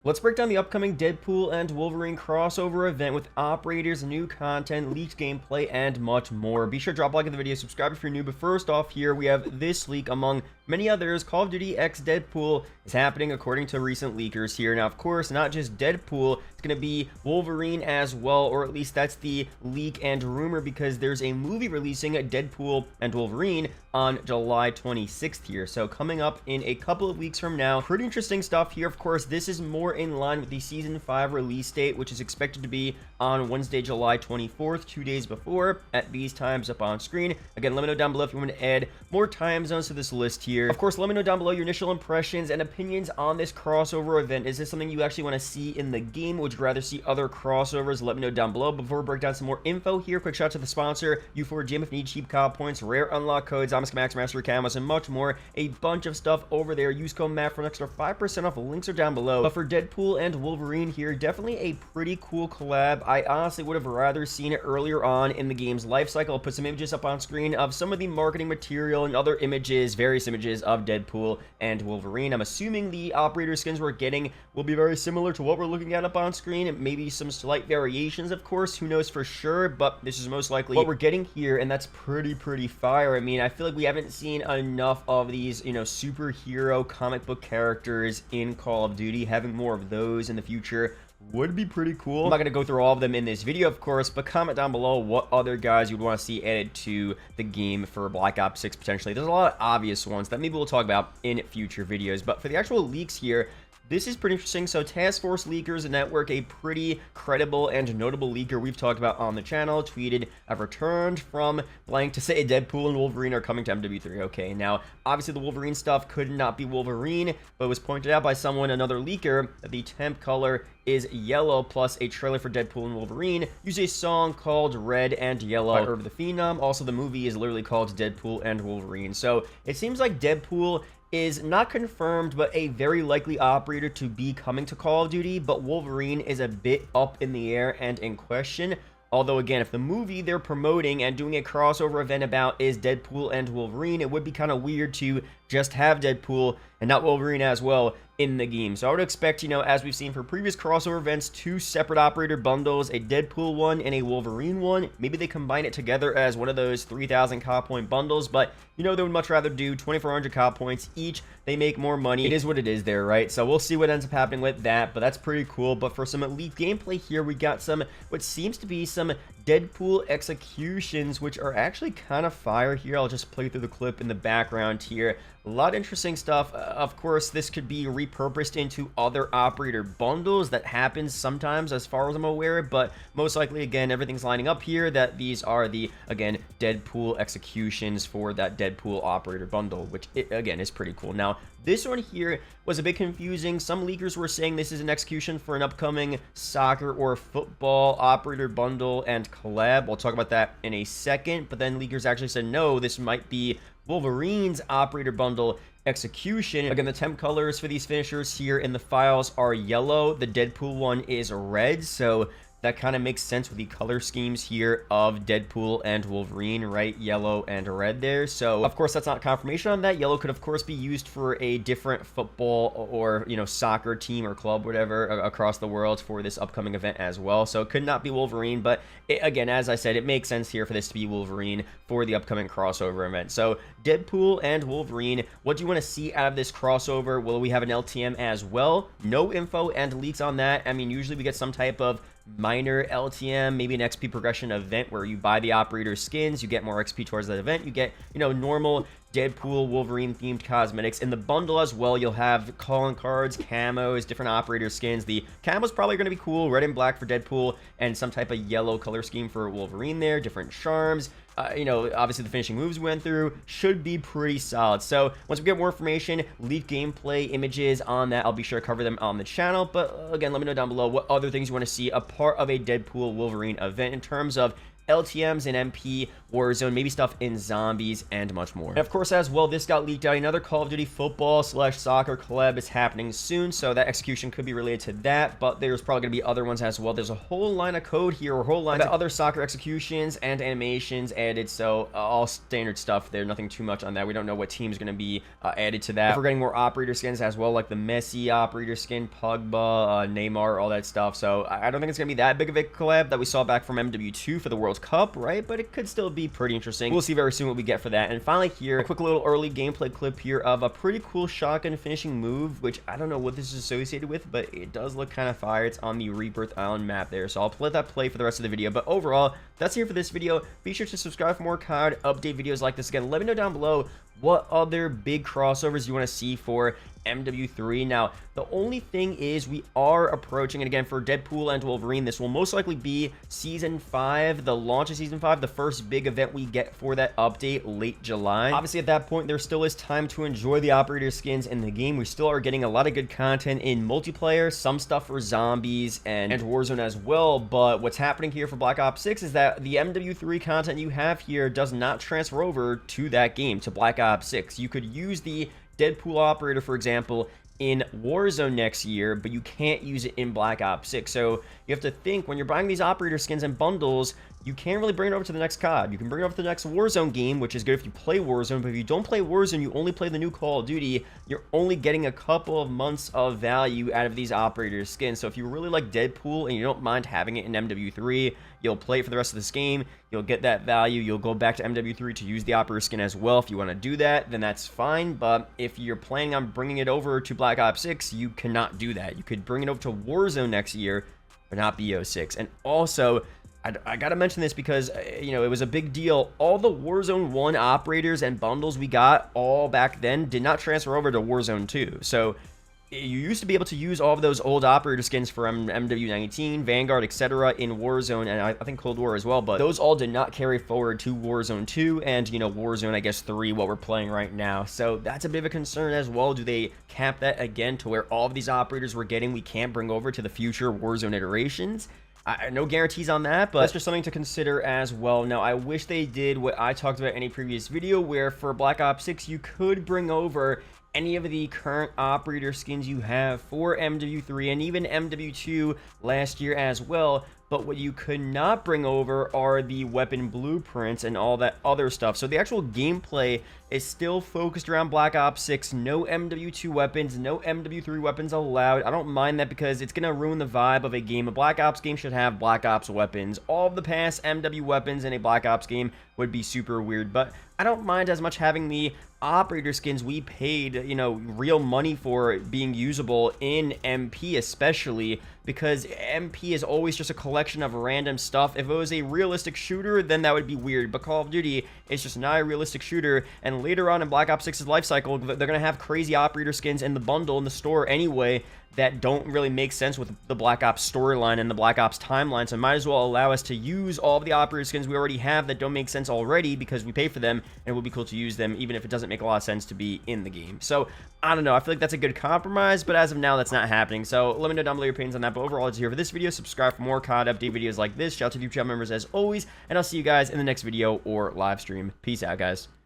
Let's break down the upcoming Deadpool and Wolverine crossover event with operators, new content, leaked gameplay, and much more. Be sure to drop a like in the video, subscribe if you're new, but first off here, we have this leak among many others. Call of Duty X Deadpool is happening according to recent leakers here. Now, of course, not just Deadpool, it's going to be Wolverine as well, or at least that's the leak and rumor because there's a movie releasing Deadpool and Wolverine on July 26th here. So coming up in a couple of weeks from now, pretty interesting stuff here. Of course, this is more in line with the Season 5 release date, which is expected to be on Wednesday, July 24th, 2 days before, at these times up on screen. Again, let me know down below if you want to add more time zones to this list here. Of course, let me know down below your initial impressions and opinions on this crossover event. Is this something you actually want to see in the game? Would you rather see other crossovers? Let me know down below. Before we break down some more info here, quick shout out to the sponsor, U4Gym. If you need cheap COD points, rare unlock codes, Max Mastery Camos, and much more. A bunch of stuff over there. Use code MAT for an extra 5% off. Links are down below. But for Deadpool and Wolverine here, definitely a pretty cool collab. I honestly would have rather seen it earlier on in the game's life cycle. I'll put some images up on screen of some of the marketing material and other images, various images of Deadpool and Wolverine. I'm assuming the operator skins we're getting will be very similar to what we're looking at up on screen. Maybe some slight variations, of course. Who knows for sure, but this is most likely what we're getting here, and that's pretty fire. I mean, I feel like we haven't seen enough of these, superhero comic book characters in Call of Duty. Having more of those in the future would be pretty cool. I'm not going to go through all of them in this video, of course, but comment down below what other guys you'd want to see added to the game for Black Ops 6 potentially. There's a lot of obvious ones that maybe we'll talk about in future videos, but for the actual leaks here, this is pretty interesting. So Task Force Leakers Network, a pretty credible and notable leaker we've talked about on the channel, tweeted, "I've returned from blank to say Deadpool and Wolverine are coming to MW3. Okay, now, obviously the Wolverine stuff could not be Wolverine, but it was pointed out by someone, another leaker, that the temp color is yellow, plus a trailer for Deadpool and Wolverine use a song called Red and Yellow by Herb the Phenom. Also, the movie is literally called Deadpool and Wolverine. So it seems like Deadpool is not confirmed, but a very likely operator to be coming to Call of Duty, but Wolverine is a bit up in the air and in question. Although, again, if the movie they're promoting and doing a crossover event about is Deadpool and Wolverine, it would be kind of weird to just have Deadpool and not Wolverine as well in the game. So I would expect, as we've seen for previous crossover events, 2 separate operator bundles, a Deadpool one and a Wolverine one. Maybe they combine it together as one of those 3,000 COD point bundles, but they would much rather do 2,400 COD points each. They make more money. It is what it is there, right? So we'll see what ends up happening with that, but that's pretty cool. But for some elite gameplay here, we got some, what seems to be some Deadpool executions, which are actually kind of fire here. I'll just play through the clip in the background here. A lot of interesting stuff. Of course, this could be repurposed into other operator bundles. That happens sometimes, as far as I'm aware, but most likely, again, everything's lining up here that these are the, again, Deadpool executions for that Deadpool operator bundle, which, again, is pretty cool. Now, this one here was a bit confusing. Some leakers were saying this is an execution for an upcoming soccer or football operator bundle and collab. We'll talk about that in a second, but then leakers actually said, no, this might be Wolverine's operator bundle execution. Again, the temp colors for these finishers here in the files are yellow. The Deadpool one is red, so that kind of makes sense with the color schemes here of Deadpool and Wolverine, right? Yellow and red there. So, of course, that's not confirmation on that. Yellow could, of course, be used for a different football or, soccer team or club, whatever, across the world for this upcoming event as well. So it could not be Wolverine, but again, as I said, it makes sense here for this to be Wolverine for the upcoming crossover event. So Deadpool and Wolverine, what do you want to see out of this crossover? Will we have an LTM as well? No info and leaks on that. I mean, usually we get some type of minor LTM, maybe an XP progression event where you buy the operator skins, you get more XP towards that event, you get, normal Deadpool, Wolverine themed cosmetics. In the bundle as well, you'll have calling cards, camos, different operator skins. The camos probably going to be cool, red and black for Deadpool, and some type of yellow color scheme for Wolverine there, different charms. Obviously the finishing moves we went through should be pretty solid. So once we get more information, leaked gameplay images on that, I'll be sure to cover them on the channel. But again, let me know down below what other things you want to see a part of a Deadpool Wolverine event in terms of LTMs in MP, Warzone, maybe stuff in Zombies, and much more. And of course, as well, this got leaked out. Another Call of Duty football/soccer collab is happening soon, so that execution could be related to that, but there's probably going to be other ones as well. There's a whole line of code here, or a whole line of other soccer executions and animations added, so all standard stuff there, nothing too much on that. We don't know what team's going to be added to that. We're getting more operator skins as well, like the Messi operator skin, Pogba, Neymar, all that stuff, so I don't think it's going to be that big of a collab that we saw back from MW2 for the World Cup, right? But it could still be pretty interesting. We'll see very soon what we get for that. And finally here, a quick little early gameplay clip here of a pretty cool shotgun finishing move, which I don't know what this is associated with, but it does look kind of fire. It's on the Rebirth Island map there, so I'll let that play for the rest of the video. But overall, that's here for this video. Be sure to subscribe for more COD update videos like this. Again, let me know down below what other big crossovers you want to see for MW3. Now, the only thing is we are approaching, and again, for Deadpool and Wolverine, this will most likely be Season 5, the launch of Season 5, the first big event we get for that update late July. Obviously, at that point, there still is time to enjoy the operator skins in the game. We still are getting a lot of good content in multiplayer, some stuff for Zombies and Warzone as well, but what's happening here for Black Ops 6 is that the MW3 content you have here does not transfer over to that game, to Black Ops 6. You could use the Deadpool operator, for example, in Warzone next year, but you can't use it in Black Ops 6. So you have to think, when you're buying these operator skins and bundles, you can't really bring it over to the next COD. You can bring it over to the next Warzone game, which is good if you play Warzone, but if you don't play Warzone, you only play the new Call of Duty, you're only getting a couple of months of value out of these operator skins. So if you really like Deadpool and you don't mind having it in MW3, you'll play it for the rest of this game, you'll get that value, you'll go back to MW3 to use the operator skin as well. If you want to do that, then that's fine, but if you're planning on bringing it over to Black Ops 6, you cannot do that. You could bring it over to Warzone next year, but not BO6. And also, I gotta mention this because, you know, it was a big deal. All the Warzone 1 operators and bundles we got all back then did not transfer over to Warzone 2. So you used to be able to use all of those old operator skins for MW19, Vanguard, etc. in Warzone, and I think Cold War as well, but those all did not carry forward to Warzone 2 and, you know, Warzone, I guess, 3, what we're playing right now. So that's a bit of a concern as well. Do they cap that again to where all of these operators we're getting we can't bring over to the future Warzone iterations? No guarantees on that, but that's just something to consider as well. Now, I wish they did what I talked about in a previous video, where for Black Ops 6, you could bring over any of the current operator skins you have for MW3 and even MW2 last year as well. But what you could not bring over are the weapon blueprints and all that other stuff. So the actual gameplay is still focused around Black Ops 6. No MW2 weapons, no MW3 weapons allowed. I don't mind that because it's going to ruin the vibe of a game. A Black Ops game should have Black Ops weapons. All of the past MW weapons in a Black Ops game would be super weird. But I don't mind as much having the operator skins we paid, you know, real money for being usable in MP, especially because MP is always just a collection of random stuff. If it was a realistic shooter, then that would be weird, but Call of Duty is just not a realistic shooter, and later on in Black Ops 6's life cycle, they're going to have crazy operator skins in the bundle in the store anyway that don't really make sense with the Black Ops storyline and the Black Ops timeline, so might as well allow us to use all of the operator skins we already have that don't make sense already because we pay for them, and it would be cool to use them even if it doesn't make a lot of sense to be in the game. So, I don't know, I feel like that's a good compromise, but as of now, that's not happening. So, let me know down below your opinions on that, but overall, it's here for this video. Subscribe for more COD update videos like this. Shout out to YouTube channel members as always, and I'll see you guys in the next video or live stream. Peace out, guys.